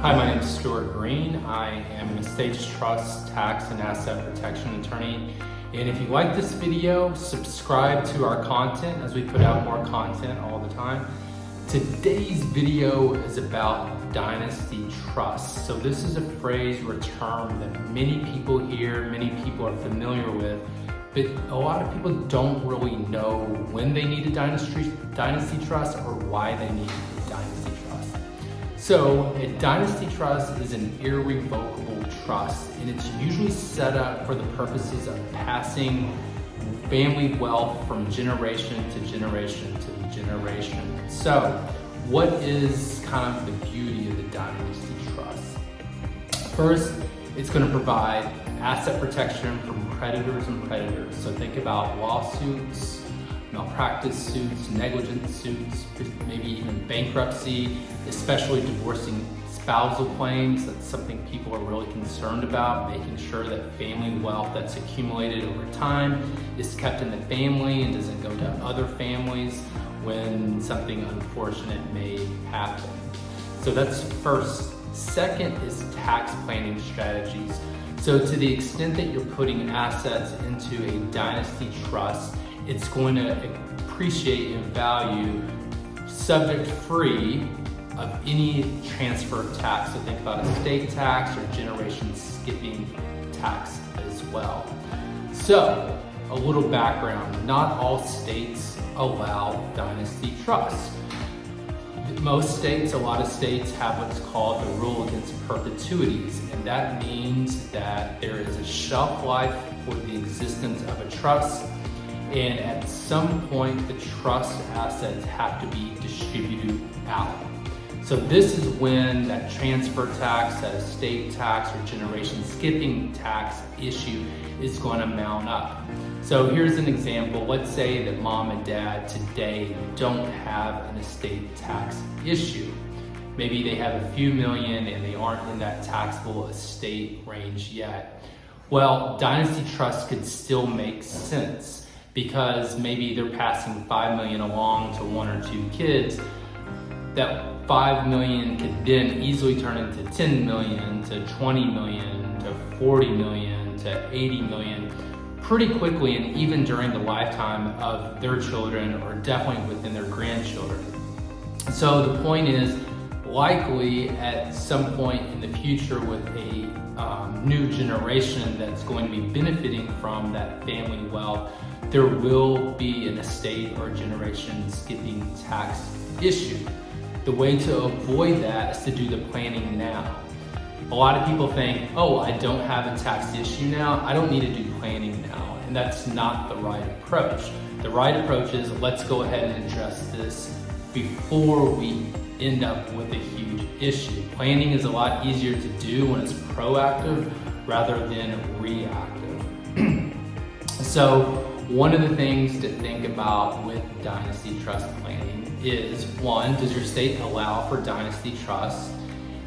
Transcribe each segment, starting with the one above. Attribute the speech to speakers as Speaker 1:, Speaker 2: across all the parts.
Speaker 1: Hi, my name is Stuart Green. I am an estate trust, tax, and asset protection attorney. And if you like this video, subscribe to our content as we put out more content all the time. Today's video is about Dynasty Trusts. So this is a phrase or a term that many people hear, many people are familiar with, but a lot of people don't really know when they need a Dynasty Trust or why they need a Dynasty Trust. So a Dynasty Trust is an irrevocable trust, and it's usually set up for the purposes of passing family wealth from generation to generation to generation. So what is kind of the beauty of the Dynasty Trust? First, it's going to provide asset protection from creditors and predators. So think about lawsuits, malpractice suits, negligence suits, maybe even bankruptcy, especially divorcing spousal claims. That's something people are really concerned about, making sure that family wealth that's accumulated over time is kept in the family and doesn't go to other families when something unfortunate may happen. So that's first. Second is tax planning strategies. So to the extent that you're putting assets into a Dynasty Trust, it's going to appreciate in value subject free of any transfer tax. So think about estate tax or generation skipping tax as well. So a little background, not all states allow Dynasty Trusts. Most states, a lot of states have what's called the rule against perpetuities, and that means that there is a shelf life for the existence of a trust, and at some point the trust assets have to be distributed out. So this is when that transfer tax, that estate tax, or generation skipping tax issue is going to mount up. So here's an example. Let's say that mom and dad today don't have an estate tax issue. Maybe they have a few million and they aren't in that taxable estate range yet. Well, Dynasty Trust could still make sense because maybe they're passing 5 million along to one or two kids. That 5 million could then easily turn into 10 million to 20 million to 40 million to 80 million pretty quickly, and even during the lifetime of their children or definitely within their grandchildren. So the point is, likely at some point in the future with a new generation that's going to be benefiting from that family wealth, there will be an estate or generation skipping tax issue. The way to avoid that is to do the planning now. A lot of people think, oh, I don't have a tax issue now, I don't need to do planning now. And that's not the right approach. The right approach is, let's go ahead and address this before we end up with a huge issue. Planning is a lot easier to do when it's proactive rather than reactive. So one of the things to think about with Dynasty Trust planning is, one, does your state allow for Dynasty Trusts?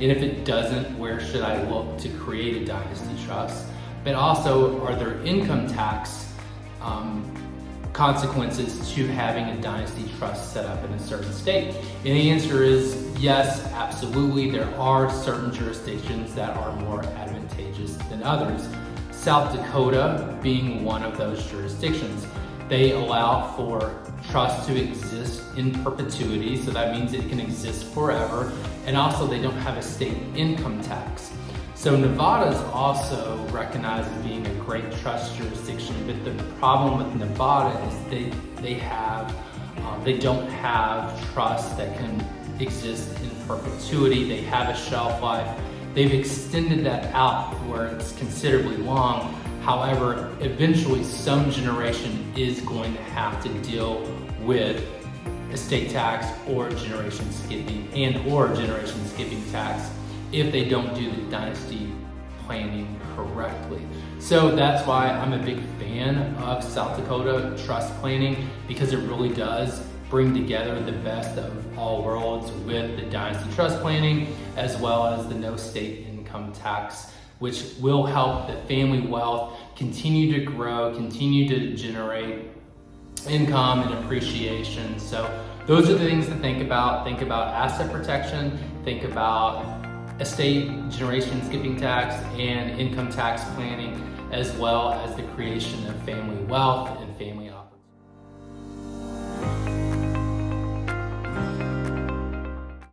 Speaker 1: And if it doesn't, where should I look to create a Dynasty Trust? But also, are there income tax consequences to having a Dynasty Trust set up in a certain state? And the answer is yes, absolutely. There are certain jurisdictions that are more advantageous than others. South Dakota being one of those jurisdictions. They allow for trusts to exist in perpetuity, so that means it can exist forever, and also they don't have a state income tax. So Nevada is also recognized as being a great trust jurisdiction, but the problem with Nevada is they don't have trusts that can exist in perpetuity. They have a shelf life. They've extended that out where it's considerably long. However, eventually some generation is going to have to deal with estate tax or generation skipping tax if they don't do the dynasty planning correctly. So that's why I'm a big fan of South Dakota trust planning, because it really does bring together the best of all worlds with the Dynasty Trust planning as well as the no state income tax, which will help the family wealth continue to grow, continue to generate income and appreciation. So those are the things to think about. Think about asset protection, think about estate generation skipping tax and income tax planning, as well as the creation of family wealth and family